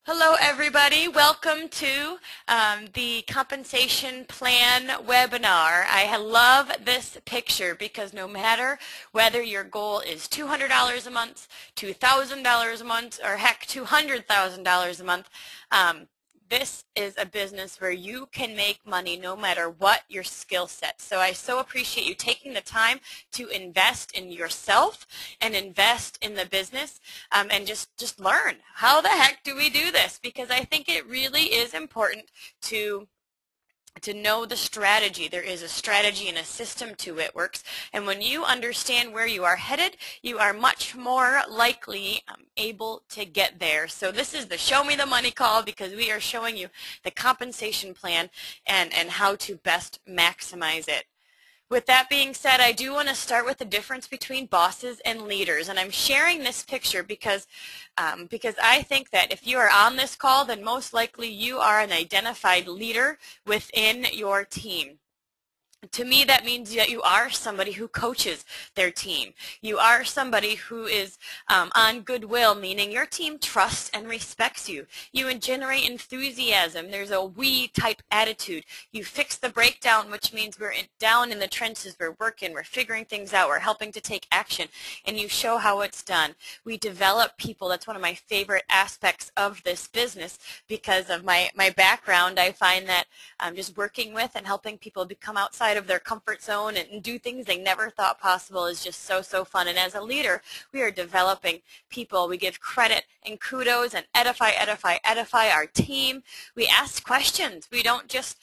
Hello everybody, welcome to the compensation plan webinar. I love this picture because no matter whether your goal is $200 a month, $2,000 a month, or heck $200,000 a month, this is a business where you can make money no matter what your skill set. So I so appreciate you taking the time to invest in yourself and invest in the business and just learn how the heck do we do this, because I think it really is important to know the strategy. There is a strategy and a system to it works, and when you understand where you are headed, you are much more likely able to get there. So this is the Show Me the Money call, because we are showing you the compensation plan and how to best maximize it. With that being said, I do want to start with the difference between bosses and leaders, and I'm sharing this picture because I think that if you are on this call, then most likely you are an identified leader within your team. To me, that means that you are somebody who coaches their team. You are somebody who is on goodwill, meaning your team trusts and respects you. You generate enthusiasm. There's a we type attitude. You fix the breakdown, which means we're down in the trenches. We're working. We're figuring things out. We're helping to take action. And you show how it's done. We develop people. That's one of my favorite aspects of this business because of my background. I find that just working with and helping people become outside of their comfort zone and do things they never thought possible is just so fun. And as a leader, we are developing people. We give credit and kudos and edify our team. We ask questions. We don't just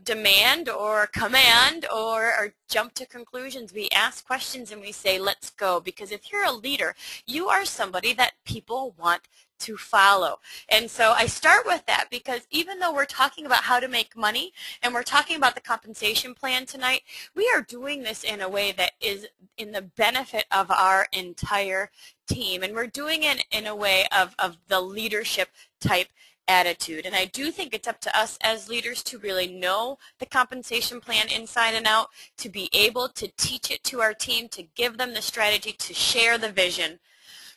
demand or command or jump to conclusions. We ask questions and we say, let's go. Because if you're a leader, you are somebody that people want to follow. And so I start with that because even though we're talking about how to make money and we're talking about the compensation plan tonight, we are doing this in a way that is in the benefit of our entire team. And we're doing it in a way of the leadership type attitude. And I do think it's up to us as leaders to really know the compensation plan inside and out, to be able to teach it to our team, to give them the strategy, to share the vision.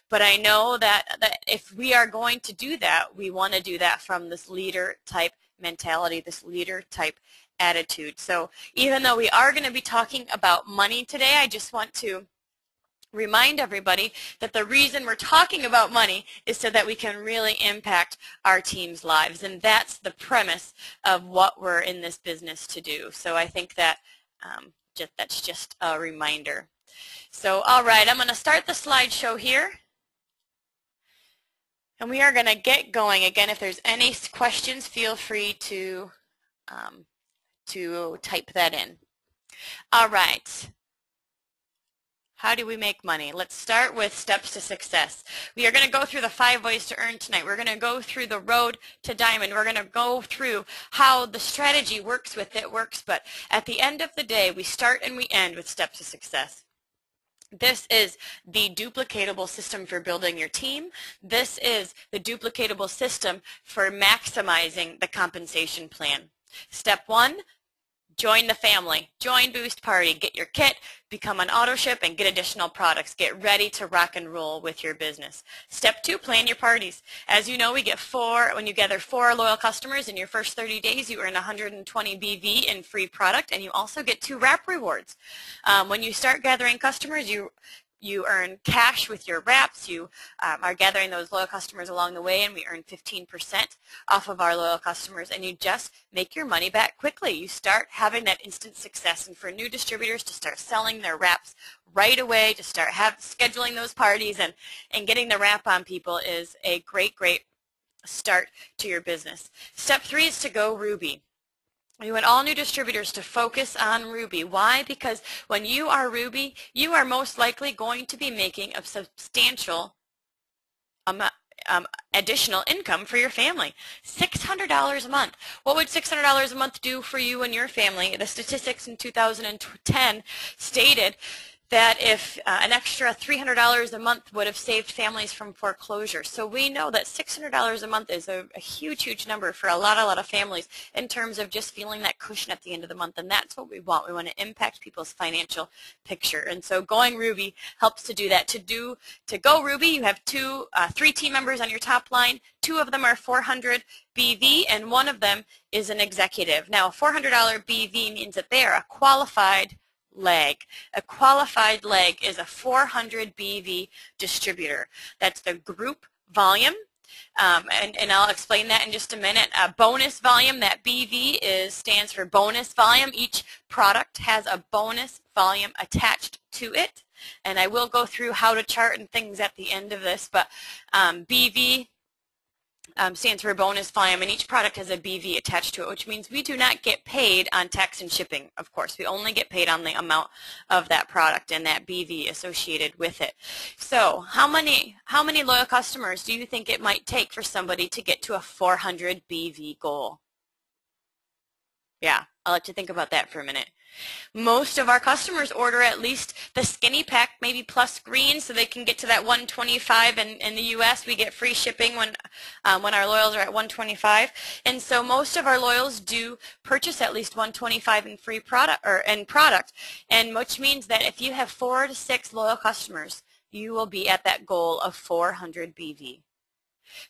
But I know that if we are going to do that, we want to do that from this leader type mentality, this leader type attitude. So even though we are going to be talking about money today, I just want to remind everybody that the reason we're talking about money is so that we can really impact our team's lives. And that's the premise of what we're in this business to do. So I think that that's just a reminder. So all right, I'm going to start the slideshow here. And we are going to get going. Again, if there's any questions, feel free to type that in. All right. How do we make money? Let's start with steps to success. We are going to go through the 5 ways to earn tonight. We're going to go through the road to diamond. We're going to go through how the strategy works with it works. But at the end of the day, we start and we end with steps to success. This is the duplicatable system for building your team. This is the duplicatable system for maximizing the compensation plan. Step 1, join the family. Join Boost Party. Get your kit, become an auto ship, and get additional products. Get ready to rock and roll with your business. Step 2, plan your parties. As you know, we get 4, when you gather 4 loyal customers in your first 30 days, you earn 120 BV in free product, and you also get 2 wrap rewards. When you start gathering customers, you earn cash with your wraps. You are gathering those loyal customers along the way, and we earn 15% off of our loyal customers, and you just make your money back quickly. You start having that instant success, and for new distributors to start selling their wraps right away, to start scheduling those parties and getting the wrap on people is a great start to your business. Step 3 is to go Ruby. We want all new distributors to focus on Ruby. Why? Because when you are Ruby, you are most likely going to be making a substantial additional income for your family. $600 a month. What would $600 a month do for you and your family? The statistics in 2010 stated that if an extra $300 a month would have saved families from foreclosure. So we know that $600 a month is a huge, huge number for a lot of families in terms of just feeling that cushion at the end of the month, and that's what we want. We want to impact people's financial picture, and so Going Ruby helps to do that. To go Ruby, you have three team members on your top line. 2 of them are 400 BV, and 1 of them is an executive. Now, a $400 BV means that they are a qualified leg. A qualified leg is a 400 BV distributor. That's the group volume, and I'll explain that in just a minute. Bonus volume, that BV stands for bonus volume. Each product has a bonus volume attached to it, and I will go through how to chart and things at the end of this, but BV stands for bonus volume, and each product has a BV attached to it, which means we do not get paid on tax and shipping, of course. We only get paid on the amount of that product and that BV associated with it. So how many loyal customers do you think it might take for somebody to get to a 400 BV goal? Yeah, I'll let you think about that for a minute. Most of our customers order at least the skinny pack, maybe plus green, so they can get to that 125. In the U.S., we get free shipping when our loyals are at 125. And so most of our loyals do purchase at least 125 in free product, and which means that if you have 4 to 6 loyal customers, you will be at that goal of 400 BV.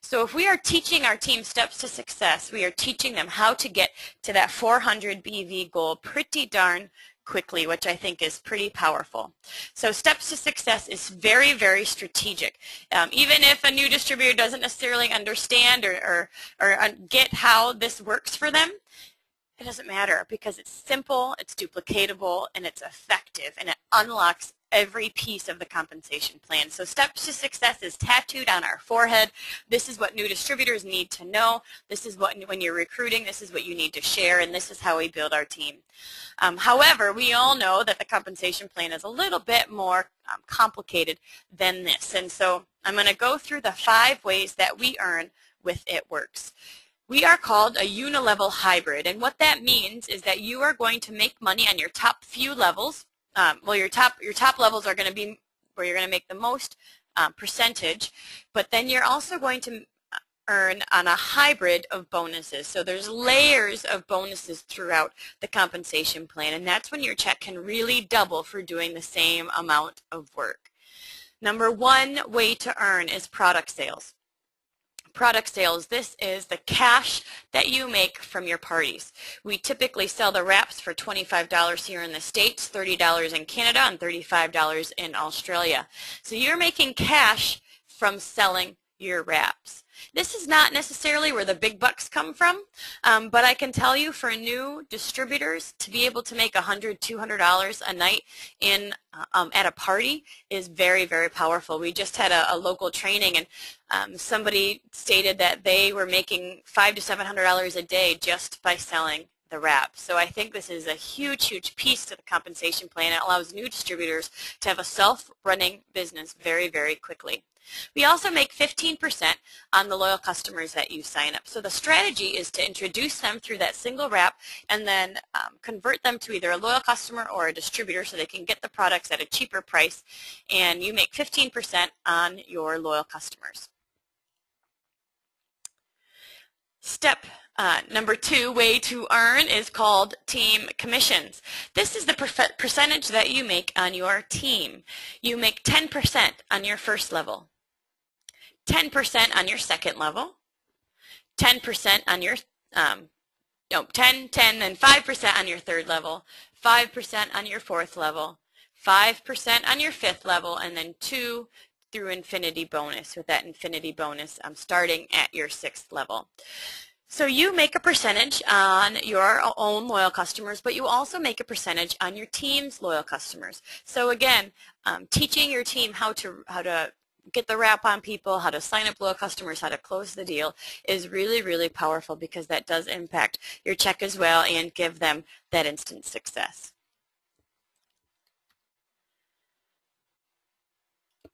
So if we are teaching our team steps to success, we are teaching them how to get to that 400 BV goal pretty darn quickly, which I think is pretty powerful. So steps to success is very, very strategic. Even if a new distributor doesn't necessarily understand or get how this works for them, it doesn't matter, because it's simple, it's duplicatable, and it's effective, and it unlocks every piece of the compensation plan. So steps to success is tattooed on our forehead. This is what new distributors need to know. This is what, when you're recruiting, this is what you need to share, and this is how we build our team. However, we all know that the compensation plan is a little bit more complicated than this, and so I'm going to go through the 5 ways that we earn with It Works. We are called a unilevel hybrid, and what that means is that you are going to make money on your top few levels. Well, your top levels are going to be where you're going to make the most percentage, but then you're also going to earn on a hybrid of bonuses. So there's layers of bonuses throughout the compensation plan, and that's when your check can really double for doing the same amount of work. Number 1 way to earn is product sales. Product sales, this is the cash that you make from your parties. We typically sell the wraps for $25 here in the States, $30 in Canada, and $35 in Australia. So you're making cash from selling your wraps. This is not necessarily where the big bucks come from, but I can tell you for new distributors to be able to make $100, $200 a night at a party is very, very powerful. We just had a local training, and somebody stated that they were making $500 to $700 a day just by selling the wrap. So I think this is a huge, huge piece to the compensation plan. It allows new distributors to have a self-running business very, very quickly. We also make 15% on the loyal customers that you sign up. So the strategy is to introduce them through that single wrap and then convert them to either a loyal customer or a distributor so they can get the products at a cheaper price, and you make 15% on your loyal customers. Step number 2 way to earn is called team commissions. This is the percentage that you make on your team. You make 10% on your first level, 10% on your second level, 10% on your 10, and 5% on your third level, 5% on your fourth level, 5% on your fifth level, and then 2 through infinity bonus, with that infinity bonus starting at your 6th level. So you make a percentage on your own loyal customers, but you also make a percentage on your team's loyal customers. So again, teaching your team how to get the wrap on people, how to sign up loyal customers, how to close the deal is really, really powerful, because that does impact your check as well and give them that instant success.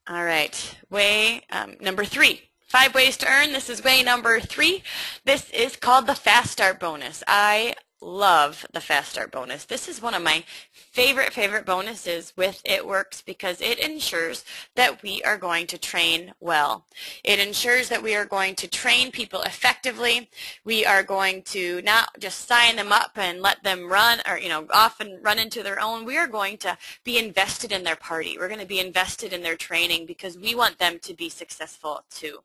All right, way number 3. 5 ways to earn. This is way number 3. This is called the Fast Start bonus. I love the Fast Start bonus. This is one of my favorite bonuses with It Works because it ensures that we are going to train well. It ensures that we are going to train people effectively. We are going to not just sign them up and let them run or off and run into their own. We are going to be invested in their party. We're going to be invested in their training because we want them to be successful too.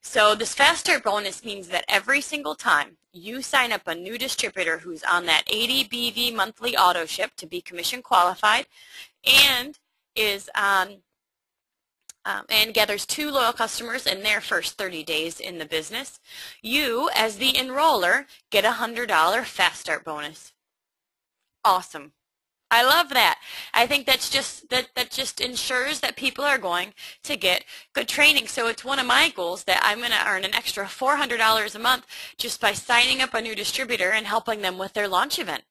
So this Fast Start bonus means that every single time you sign up a new distributor who's on that 80 BV monthly auto ship to be commission qualified and is on and gathers 2 loyal customers in their first 30 days in the business, you as the enroller get a $100 Fast Start bonus. Awesome. I love that. I think that just ensures that people are going to get good training. So it's one of my goals that I'm going to earn an extra $400 a month just by signing up a new distributor and helping them with their launch event.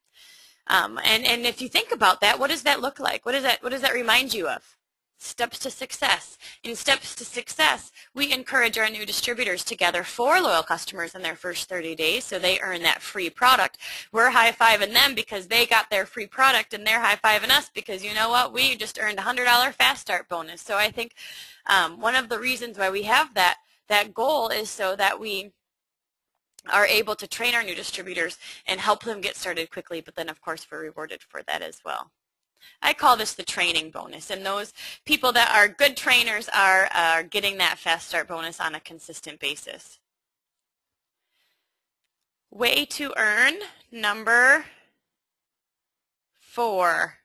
And if you think about that, what does that look like? What does that remind you of? Steps to success. In Steps to Success, we encourage our new distributors to gather 4 loyal customers in their first 30 days so they earn that free product. We're high-fiving them because they got their free product, and they're high-fiving us because, you know what, we just earned a $100 Fast Start bonus. So I think one of the reasons why we have that goal is so that we are able to train our new distributors and help them get started quickly, but then, of course, we're rewarded for that as well. I call this the training bonus, and those people that are good trainers are getting that Fast Start bonus on a consistent basis. Way to earn number 4.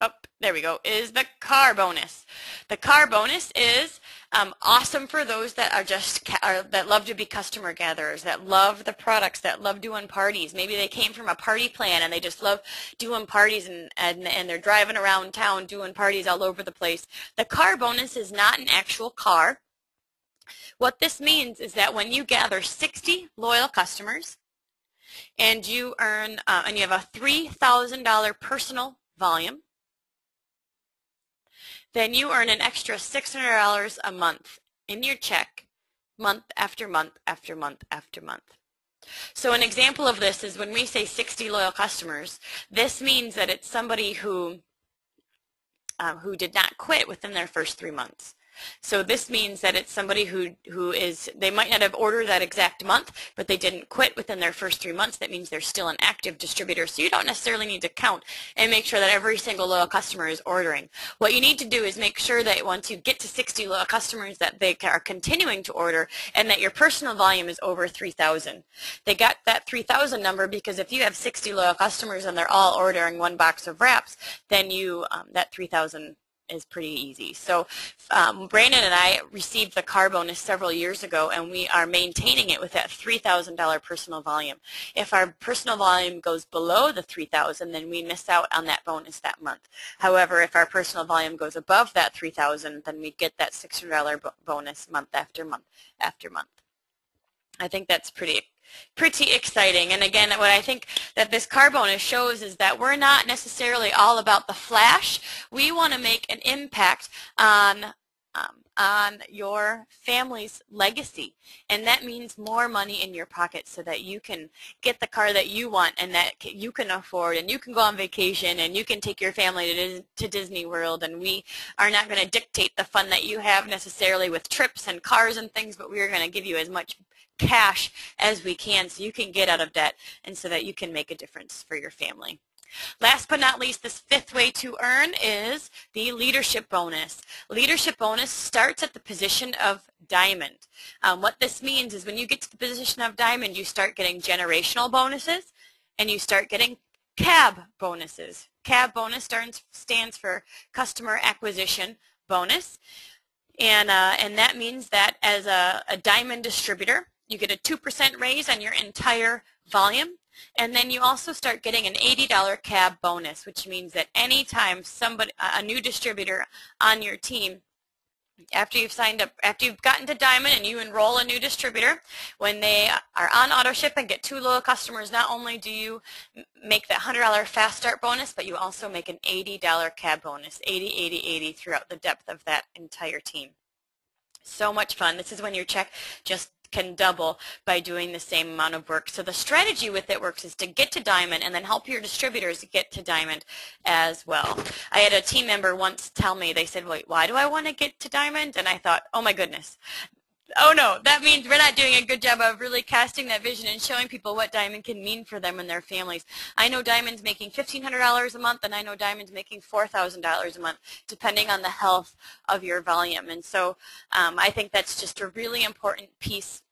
Oh, there we go, is the car bonus. The car bonus is awesome for those that are that love to be customer gatherers, that love the products, that love doing parties. Maybe they came from a party plan and they just love doing parties and they're driving around town doing parties all over the place. The car bonus is not an actual car. What this means is that when you gather 60 loyal customers and you earn and you have a $3,000 personal volume, then you earn an extra $600 a month in your check, month after month after month after month. So an example of this is when we say 60 loyal customers, this means that it's somebody who did not quit within their first 3 months. So this means that it's somebody who they might not have ordered that exact month, but they didn't quit within their first 3 months. That means they're still an active distributor. So you don't necessarily need to count and make sure that every single loyal customer is ordering. What you need to do is make sure that once you get to 60 loyal customers that they are continuing to order and that your personal volume is over 3,000. They got that 3,000 number because if you have 60 loyal customers and they're all ordering 1 box of wraps, then you that 3,000 is pretty easy. So Brandon and I received the car bonus several years ago, and we are maintaining it with that $3,000 personal volume. If our personal volume goes below the $3,000, then we miss out on that bonus that month. However, if our personal volume goes above that $3,000, then we get that $600 bonus month after month after month. I think that's pretty exciting. And again, what I think that this car bonus shows is that we're not necessarily all about the flash. We want to make an impact on your family's legacy, and that means more money in your pocket so that you can get the car that you want and that you can afford, and you can go on vacation and you can take your family to Disney World, and we are not going to dictate the fun that you have necessarily with trips and cars and things, but we are going to give you as much cash as we can so you can get out of debt and so that you can make a difference for your family. Last but not least, this 5th way to earn is the leadership bonus. Leadership bonus starts at the position of diamond. What this means is when you get to the position of diamond, you start getting generational bonuses and you start getting CAB bonuses. CAB bonus stands for customer acquisition bonus, and that means that as a diamond distributor, you get a 2% raise on your entire volume, and then you also start getting an $80 CAB bonus, which means that anytime a new distributor on your team, after you've signed up, after you've gotten to Diamond and you enroll a new distributor, when they are on AutoShip and get 2 loyal customers, not only do you make that $100 Fast Start bonus, but you also make an $80 CAB bonus, 80, 80, 80 throughout the depth of that entire team. So much fun. This is when your check just can double by doing the same amount of work. So the strategy with It Works is to get to diamond and then help your distributors get to diamond as well. I had a team member once tell me, they said, wait, why do I want to get to diamond? And I thought, oh my goodness. Oh no, that means we're not doing a good job of really casting that vision and showing people what diamond can mean for them and their families. I know diamond's making $1,500 a month, and I know diamond's making $4,000 a month, depending on the health of your volume. And so I think that's just a really important piece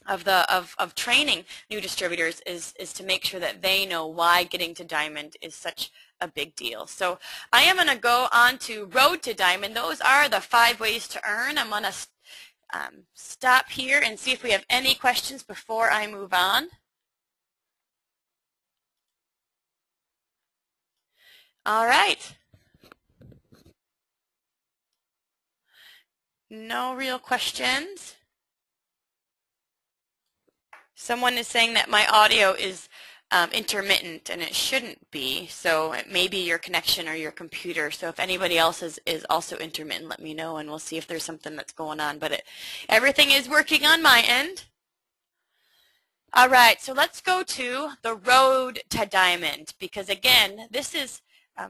of training new distributors is to make sure that they know why getting to diamond is such a big deal. So I am going to go on to Road to Diamond. Those are the 5 ways to earn. I'm going to stop here and see if we have any questions before I move on. All right. No real questions. Someone is saying that my audio is intermittent, and it shouldn't be, so it may be your connection or your computer. So if anybody else is also intermittent, let me know and we'll see if there's something that's going on. But everything is working on my end. All right, so let's go to the road to diamond, because again, this is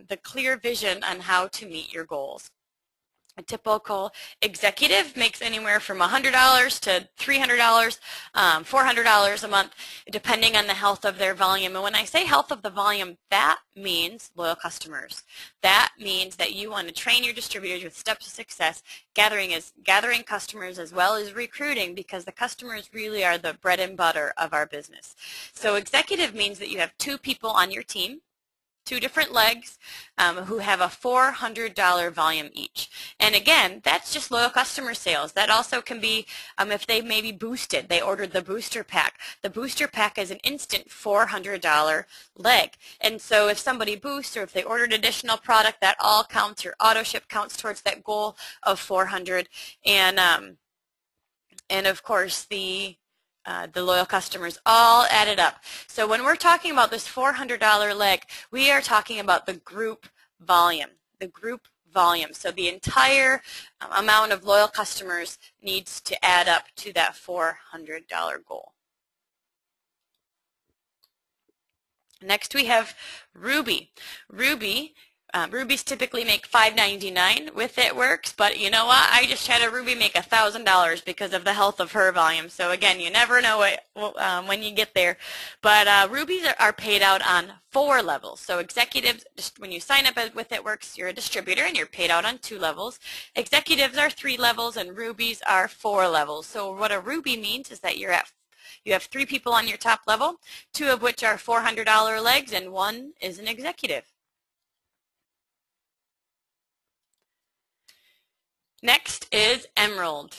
the clear vision on how to meet your goals. A typical executive makes anywhere from $100 to $300, $400 a month, depending on the health of their volume. And when I say health of the volume, that means loyal customers. That means that you want to train your distributors with steps of success, gathering customers as well as recruiting, because the customers really are the bread and butter of our business. So executive means that you have 2 people on your team, 2 different legs, who have a $400 volume each. And again, that's just loyal customer sales. That also can be if they maybe boosted, they ordered the booster pack. The booster pack is an instant $400 leg. And so if somebody boosts or if they ordered additional product, that all counts. Your auto ship counts towards that goal of 400. And of course, the loyal customers all added up. So when we're talking about this $400 leg, we are talking about the group volume, So the entire amount of loyal customers needs to add up to that $400 goal. Next we have Ruby. Rubies typically make $5.99 with It Works, but you know what? I just had a Ruby make $1,000 because of the health of her volume. So again, you never know when you get there. But Rubies are paid out on 4 levels. So executives, just when you sign up with It Works, you're a distributor and you're paid out on 2 levels. Executives are 3 levels and Rubies are 4 levels. So what a Ruby means is that you have 3 people on your top level, 2 of which are $400 legs and 1 is an executive. Next is Emerald.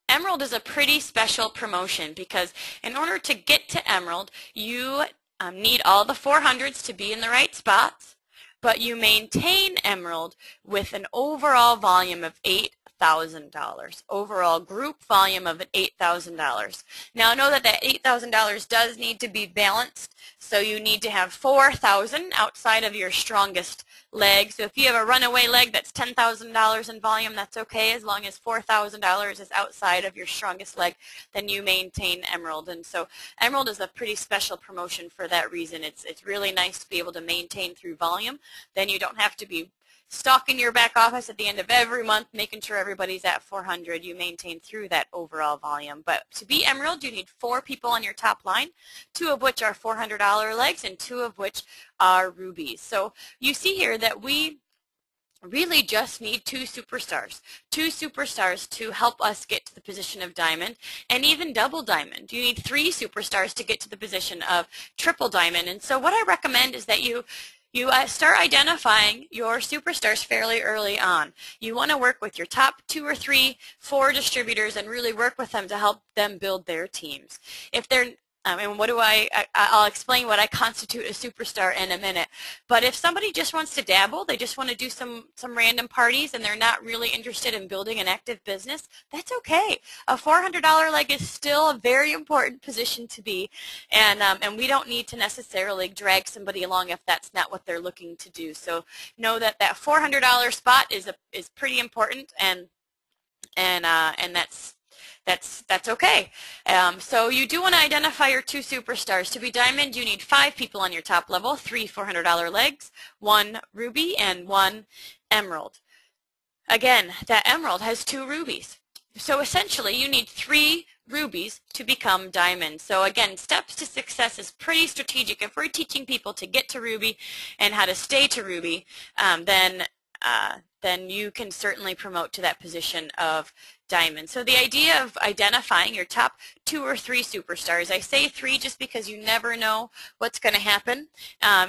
Emerald is a pretty special promotion because in order to get to Emerald, you need all the 400s to be in the right spots, but you maintain Emerald with an overall volume of $8,000, overall group volume of $8,000. Now know that $8,000 does need to be balanced, so you need to have 4,000 outside of your strongest leg. So if you have a runaway leg that's $10,000 in volume, that's okay. As long as $4,000 is outside of your strongest leg, then you maintain Emerald. And so Emerald is a pretty special promotion for that reason. It's really nice to be able to maintain through volume. Then you don't have to be stalking your back office at the end of every month, making sure everybody's at 400. You maintain through that overall volume. But to be Emerald, you need 4 people on your top line, 2 of which are $400 legs and 2 of which are Rubies. So you see here that we really just need 2 superstars to help us get to the position of diamond and even double diamond. You need 3 superstars to get to the position of triple diamond. And so what I recommend is that you start identifying your superstars fairly early on. You want to work with your top 2 or 3, 4 distributors and really work with them to help them build their teams. If they're and what do I'll explain what I constitute a superstar in a minute. But if somebody just wants to dabble, they just want to do some random parties and they're not really interested in building an active business, that's okay. A $400 leg is still a very important position to be, and we don't need to necessarily drag somebody along if that's not what they're looking to do. So know that that $400 spot is pretty important, and that's okay. So you do want to identify your 2 superstars. To be diamond, you need 5 people on your top level, 3 $400 legs, 1 ruby, and 1 emerald. Again, that emerald has 2 rubies. So essentially, you need 3 rubies to become diamond. So again, steps to success is pretty strategic. If we're teaching people to get to ruby and how to stay to ruby, then you can certainly promote to that position of diamond. So the idea of identifying your top 2 or 3 superstars, I say 3 just because you never know what's going to happen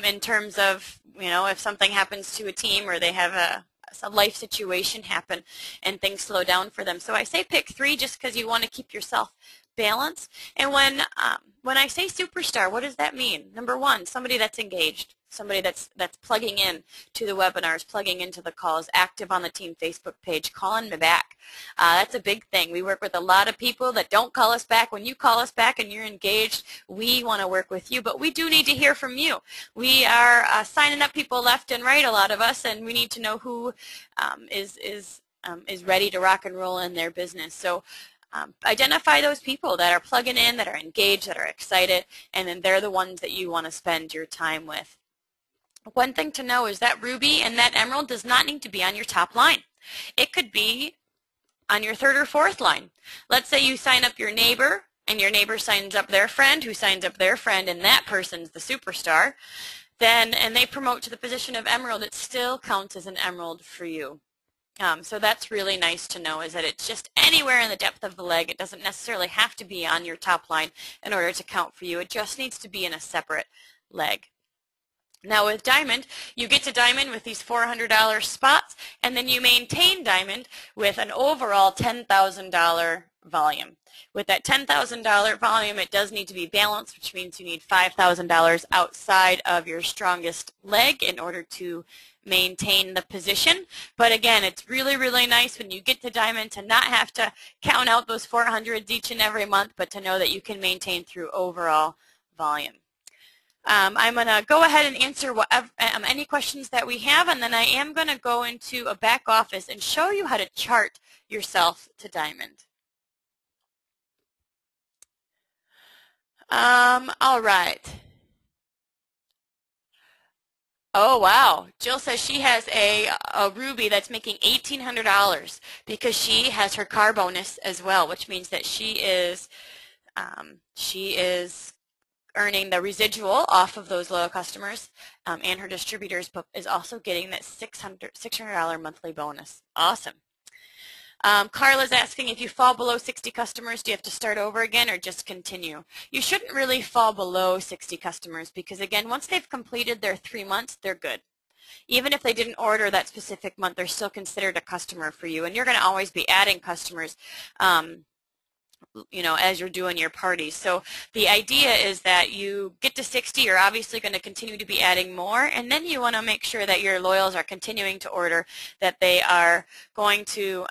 in terms of, if something happens to a team or they have a life situation happen and things slow down for them. So I say pick 3 just because you want to keep yourself balanced. And when I say superstar, what does that mean? Number 1, somebody that's engaged, somebody that's plugging in to the webinars, plugging into the calls, active on the team Facebook page, calling me back. That's a big thing. We work with a lot of people that don't call us back. When you call us back and you're engaged, we want to work with you, but we do need to hear from you. We are signing up people left and right, a lot of us, and we need to know who is ready to rock and roll in their business. So identify those people that are plugging in, that are engaged, that are excited, and then they're the ones that you want to spend your time with. One thing to know is that ruby and that emerald does not need to be on your top line. It could be on your 3rd or 4th line. Let's say you sign up your neighbor, and your neighbor signs up their friend, who signs up their friend, and that person's the superstar. And they promote to the position of emerald. It still counts as an emerald for you. So that's really nice to know, is that it's just anywhere in the depth of the leg. It doesn't necessarily have to be on your top line in order to count for you. It just needs to be in a separate leg. Now with diamond, you get to diamond with these $400 spots, and then you maintain diamond with an overall $10,000 volume. With that $10,000 volume, it does need to be balanced, which means you need $5,000 outside of your strongest leg in order to maintain the position. But again, it's really, really nice when you get to diamond to not have to count out those 400s each and every month, but to know that you can maintain through overall volume. I'm going to go ahead and answer any questions that we have, and then I am going to go into a back office and show you how to chart yourself to diamond. All right. Oh, wow. Jill says she has a ruby that's making $1,800 because she has her car bonus as well, which means that she is earning the residual off of those loyal customers, and her distributors, but is also getting that $600 monthly bonus. Awesome. Carla's asking, if you fall below 60 customers, do you have to start over again or just continue? You shouldn't really fall below 60 customers because, again, once they've completed their 3 months, they're good. Even if they didn't order that specific month, they're still considered a customer for you, and you're going to always be adding customers as you're doing your parties. So the idea is that you get to 60, you're obviously going to continue to be adding more, and then you want to make sure that your loyals are continuing to order, that they are going to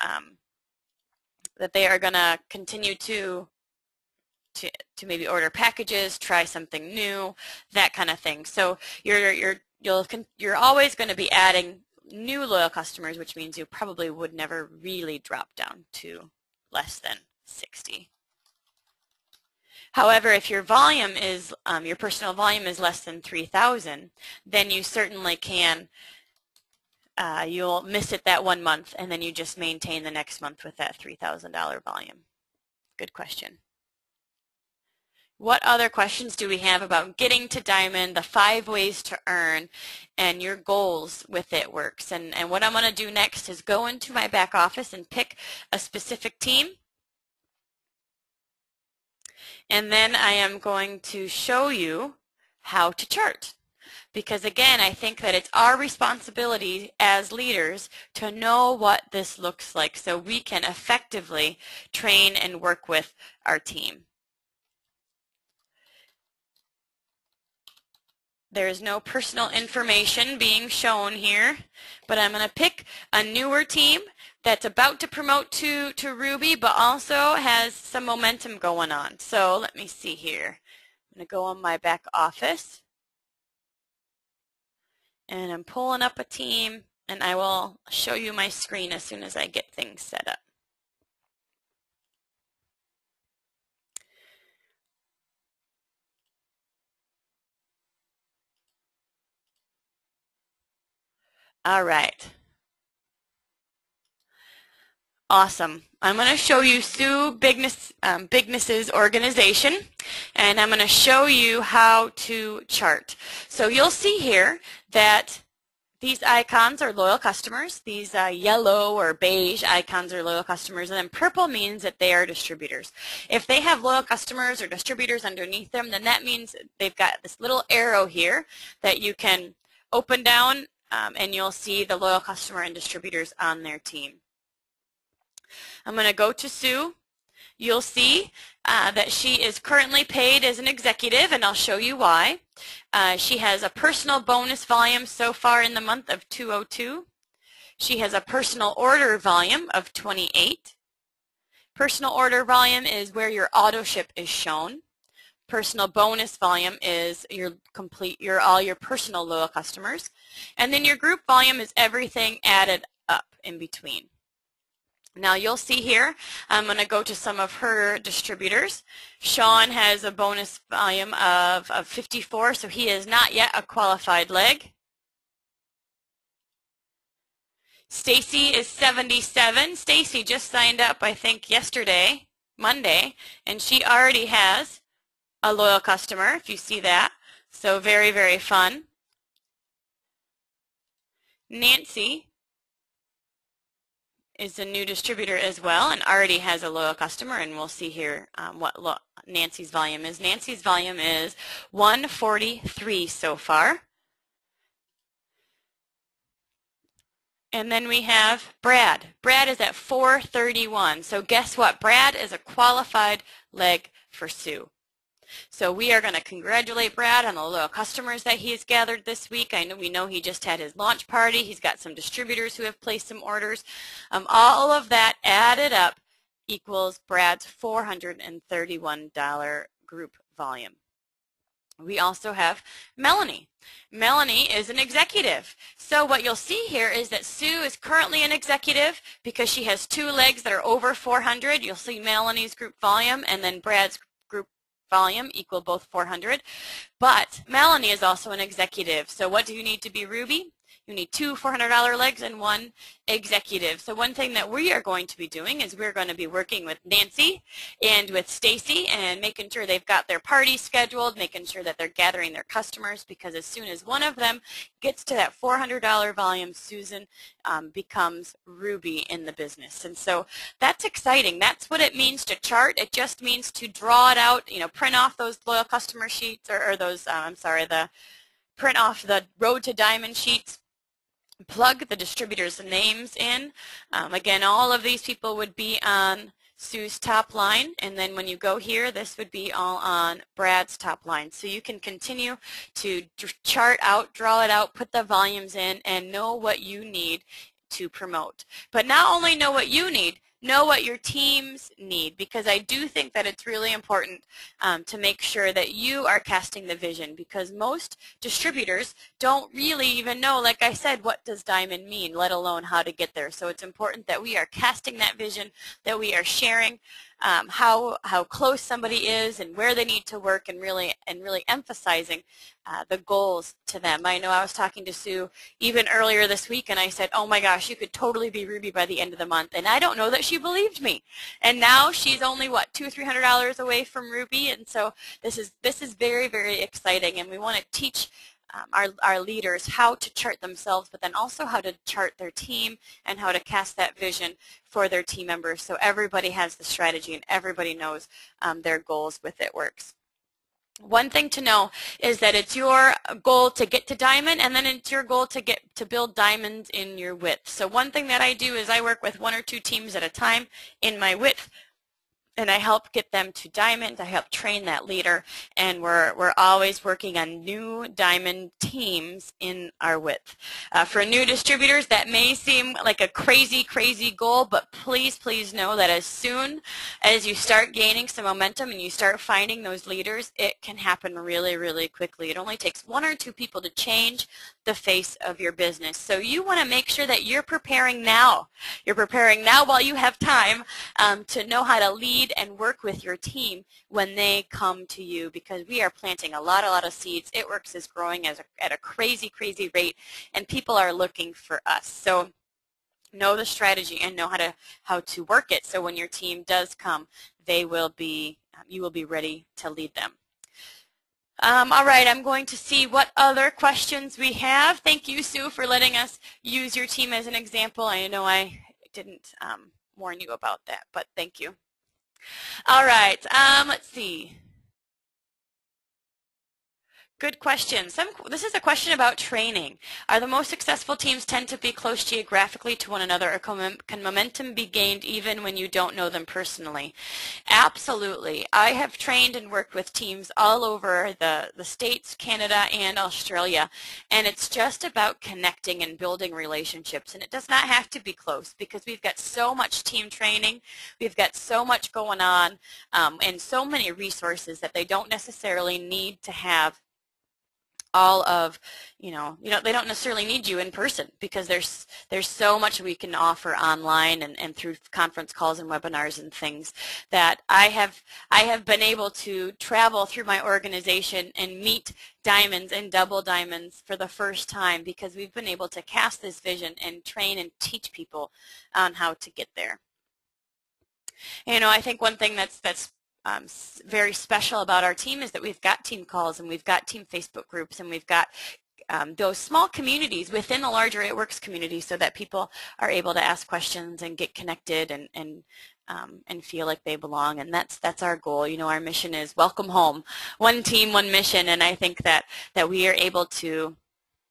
continue to maybe order packages, try something new, that kind of thing. So you're always going to be adding new loyal customers, which means you probably would never really drop down to less than 60. However, if your volume is, your personal volume is less than 3,000, then you certainly can, you'll miss it that 1 month, and then you just maintain the next month with that $3,000 volume. Good question. What other questions do we have about getting to diamond, the 5 ways to earn, and your goals with It Works? And what I'm going to do next is go into my back office and pick a specific team. And then I am going to show you how to chart. Because again, I think that it's our responsibility as leaders to know what this looks like so we can effectively train and work with our team. There is no personal information being shown here, but I'm going to pick a newer team that's about to promote to Ruby, but also has some momentum going on. So let me see here. I'm going to go on my back office, and I'm pulling up a team, and I will show you my screen as soon as I get things set up. All right. Awesome. I'm going to show you Sue Bigness's organization, and I'm going to show you how to chart. So you'll see here that these icons are loyal customers. These yellow or beige icons are loyal customers, and then purple means that they are distributors. If they have loyal customers or distributors underneath them, then that means they've got this little arrow here that you can open down, and you'll see the loyal customer and distributors on their team. I'm going to go to Sue. You'll see that she is currently paid as an executive, and I'll show you why. She has a personal bonus volume so far in the month of 202. She has a personal order volume of 28. Personal order volume is where your auto ship is shown. Personal bonus volume is all your personal loyal customers. And then your group volume is everything added up in between. Now you'll see here, I'm going to go to some of her distributors. Sean has a bonus volume of 54, so he is not yet a qualified leg. Stacy is 77. Stacy just signed up, I think, yesterday, Monday, and she already has a loyal customer, if you see that. So very, very fun. Nancy is a new distributor as well and already has a loyal customer, and we'll see here what Nancy's volume is. Nancy's volume is 143 so far. And then we have Brad. Brad is at 431. So guess what? Brad is a qualified leg for Sue. So we are going to congratulate Brad on the loyal customers that he has gathered this week. We know he just had his launch party. He's got some distributors who have placed some orders. All of that added up equals Brad's $431 group volume. We also have Melanie. Melanie is an executive. So what you'll see here is that Sue is currently an executive because she has 2 legs that are over 400. You'll see Melanie's group volume and then Brad's group volume equal both 400. But Melanie is also an executive. So what do you need to be Ruby? You need 2 $400 legs and 1 executive. So one thing that we are going to be doing is we're going to be working with Nancy and with Stacy and making sure they've got their party scheduled, making sure that they're gathering their customers, because as soon as one of them gets to that $400 volume, Susan becomes Ruby in the business. And so that's exciting. That's what it means to chart. It just means to draw it out, print off those loyal customer sheets or those, print off the Road to Diamond sheets. Plug the distributors' names in. Again, all of these people would be on Sue's top line, and then when you go here, this would be all on Brad's top line. So you can continue to chart out, draw it out, put the volumes in, and know what you need to promote. But not only know what you need, know what your teams need, because I do think that it's really important to make sure that you are casting the vision, because most distributors don't really even know, like I said, what does diamond mean, let alone how to get there. So it's important that we are casting that vision, that we are sharing how close somebody is and where they need to work, and really emphasizing the goals to them. I know I was talking to Sue even earlier this week, and I said, oh my gosh, you could totally be Ruby by the end of the month, and I don't know that she believed me. And now she's only what, $200 or $300 away from Ruby, and so this is very, very exciting, and we want to teach our leaders how to chart themselves, but then also how to chart their team and how to cast that vision for their team members, so everybody has the strategy and everybody knows their goals with It Works. One thing to know is that it's your goal to get to diamond, and then it's your goal to build diamonds in your width. So one thing that I do is I work with 1 or 2 teams at a time in my width, and I help get them to diamond. I help train that leader, and we're always working on new diamond teams in our width. For new distributors, that may seem like a crazy, crazy goal, but please, please know that as soon as you start gaining some momentum and you start finding those leaders, it can happen really, really quickly. It only takes 1 or 2 people to change the face of your business. So you want to make sure that you're preparing now. You're preparing now while you have time to know how to lead lead and work with your team when they come to you, because we are planting a lot of seeds. It Works is growing at a crazy rate, and people are looking for us. So know the strategy and know how to work it, so when your team does come, you will be ready to lead them. All right, I'm going to see what other questions we have. Thank you, Sue, for letting us use your team as an example. I know I didn't warn you about that, but thank you. All right, let's see. Good question. This is a question about training. Are the most successful teams tend to be close geographically to one another, or can momentum be gained even when you don't know them personally? Absolutely. I have trained and worked with teams all over the States, Canada, and Australia, and it's just about connecting and building relationships, and it does not have to be close, because we've got so much team training, we've got so much going on, and so many resources that they don't necessarily need to have all of, they don't necessarily need you in person, because there's so much we can offer online and through conference calls and webinars and things, that I have been able to travel through my organization and meet diamonds and double diamonds for the first time, because we've been able to cast this vision and train and teach people on how to get there. I think one thing that's very special about our team is that we've got team calls, and we've got team Facebook groups, and we've got those small communities within the larger It Works community, so that people are able to ask questions and get connected and feel like they belong. And that's our goal. Our mission is welcome home, one team, one mission, and I think that we are able to